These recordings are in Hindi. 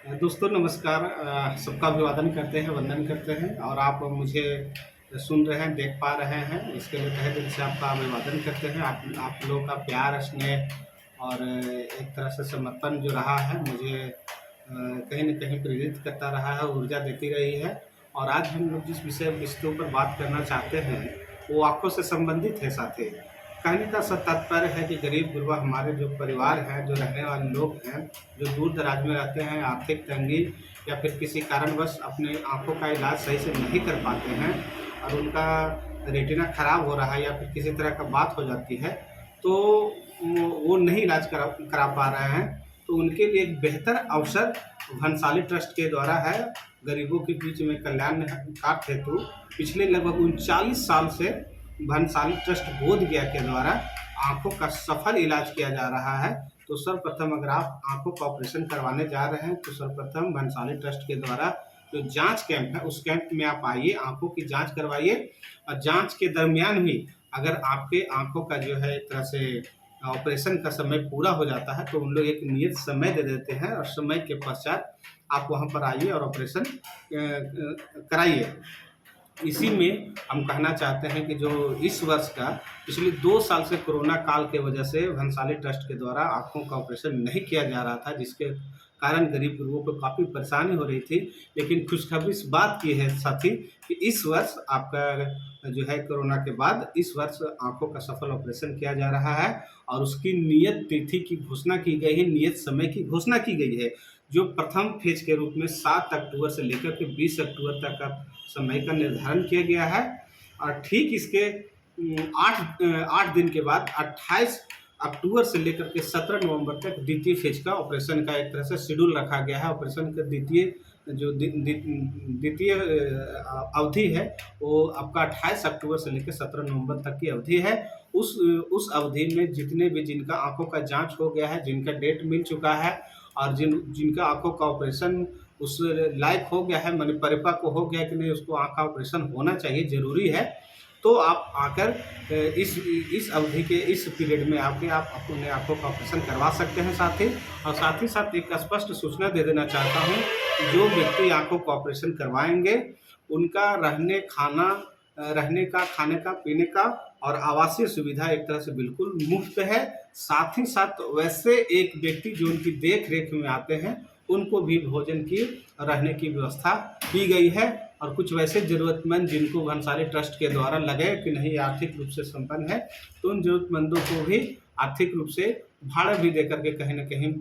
दोस्तों नमस्कार। सबका अभिवादन करते हैं, वंदन करते हैं और आप मुझे सुन रहे हैं, देख पा रहे हैं, इसके लिए तहे दिल से आपका अभिवादन करते हैं। आप लोगों का प्यार, स्नेह और एक तरह से समर्पण जो रहा है मुझे कहीं न कहीं प्रेरित करता रहा है, ऊर्जा देती रही है। और आज हम लोग जिस विषयों पर बात करना चाहते हैं, वो आँखों से संबंधित है साथी। कहने का तात्पर्य है कि गरीब-गुरबा हमारे जो परिवार हैं, जो रहने वाले लोग हैं, जो दूर-दराज में रहते हैं, आर्थिक तंगी या फिर किसी कारणवश अपने आँखों का इलाज सही से नहीं कर पाते हैं और उनका रेटिना खराब हो रहा है या फिर किसी तरह का बात हो जाती है, तो वो नहीं इलाज करा पा रहे हैं। तो उनके लिए एक बेहतर अवसर भंसाली ट्रस्ट के द्वारा है। गरीबों के बीच में कल्याण कार्य हेतु पिछले लगभग 39 साल से भंसाली ट्रस्ट बोधगया के द्वारा आँखों का सफल इलाज किया जा रहा है। तो सर्वप्रथम अगर आप आँखों का ऑपरेशन करवाने जा रहे हैं तो सर्वप्रथम भंसाली ट्रस्ट के द्वारा जो जांच कैंप है उस कैंप में आप आइए, आँखों की जांच करवाइए। और जांच के दरमियान भी अगर आपके आँखों का जो है एक तरह से ऑपरेशन का समय पूरा हो जाता है तो उन लोग एक नियत समय दे देते हैं और समय के पश्चात आप वहाँ पर आइए और ऑपरेशन कराइए। इसी में हम कहना चाहते हैं कि जो इस वर्ष का पिछले 2 साल से कोरोना काल के वजह से भंसाली ट्रस्ट के द्वारा आँखों का ऑपरेशन नहीं किया जा रहा था, जिसके कारण गरीब गुरुओं को काफ़ी परेशानी हो रही थी। लेकिन खुशखबरी इस बात की है साथी कि इस वर्ष आपका जो है कोरोना के बाद इस वर्ष आँखों का सफल ऑपरेशन किया जा रहा है और उसकी नियत तिथि की घोषणा की गई है, नियत समय की घोषणा की गई है। जो प्रथम फेज के रूप में 7 अक्टूबर से लेकर के 20 अक्टूबर तक का समय का निर्धारण किया गया है और ठीक इसके 8 दिन के बाद 28 अक्टूबर से लेकर के 17 नवंबर तक द्वितीय फेज का ऑपरेशन का एक तरह से शेड्यूल रखा गया है। ऑपरेशन का द्वितीय अवधि है वो आपका 28 अक्टूबर से लेकर 17 नवंबर तक की अवधि है। उस अवधि में जितने भी जिनका आँखों का जांच हो गया है, जिनका डेट मिल चुका है और जिनका आँखों का ऑपरेशन उस लायक हो गया है, माने परिपक्व हो गया कि नहीं, उसको आँख का ऑपरेशन होना चाहिए, ज़रूरी है, तो आप आकर इस अवधि के इस पीरियड में आके आप अपने आँखों का ऑपरेशन करवा सकते हैं साथी। और साथ ही साथ एक स्पष्ट सूचना दे देना चाहता हूँ कि जो व्यक्ति आँखों का ऑपरेशन करवाएंगे उनका रहने का, खाने का, पीने का और आवासीय सुविधा एक तरह से बिल्कुल मुफ्त है। साथ ही साथ वैसे एक व्यक्ति जो उनकी देख रेख में आते हैं उनको भी भोजन की, रहने की व्यवस्था की गई है। और कुछ वैसे ज़रूरतमंद जिनको भंसाली ट्रस्ट के द्वारा लगे कि नहीं आर्थिक रूप से संपन्न है, तो उन ज़रूरतमंदों को भी आर्थिक रूप से भाड़ा भी देकर के कहीं न कहीं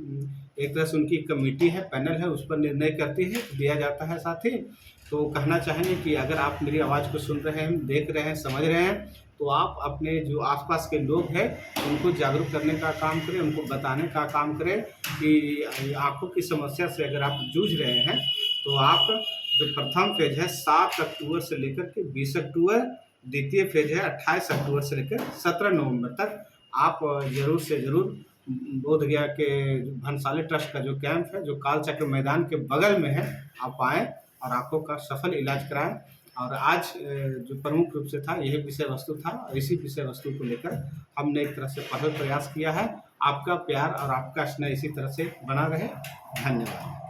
एक तरह से उनकी कमेटी है, पैनल है, उस पर निर्णय करती है, दिया जाता है साथी। तो कहना चाहेंगे कि अगर आप मेरी आवाज़ को सुन रहे हैं, देख रहे हैं, समझ रहे हैं, तो आप अपने जो आसपास के लोग हैं उनको जागरूक करने का काम करें, उनको बताने का काम करें कि आँखों की समस्या से अगर आप जूझ रहे हैं तो आप जो प्रथम फेज है 7 अक्टूबर से लेकर के 20 अक्टूबर, द्वितीय फेज है 28 अक्टूबर से लेकर 17 नवंबर तक आप ज़रूर से ज़रूर बोधगया के भंसाली ट्रस्ट का जो कैंप है, जो कालचक्र मैदान के बगल में है, आप आएँ और आँखों का सफल इलाज कराएँ। और आज जो प्रमुख रूप से था यही विषय वस्तु था और इसी विषय वस्तु को लेकर हमने एक तरह से पहल प्रयास किया है। आपका प्यार और आपका स्नेह इसी तरह से बना रहे। धन्यवाद।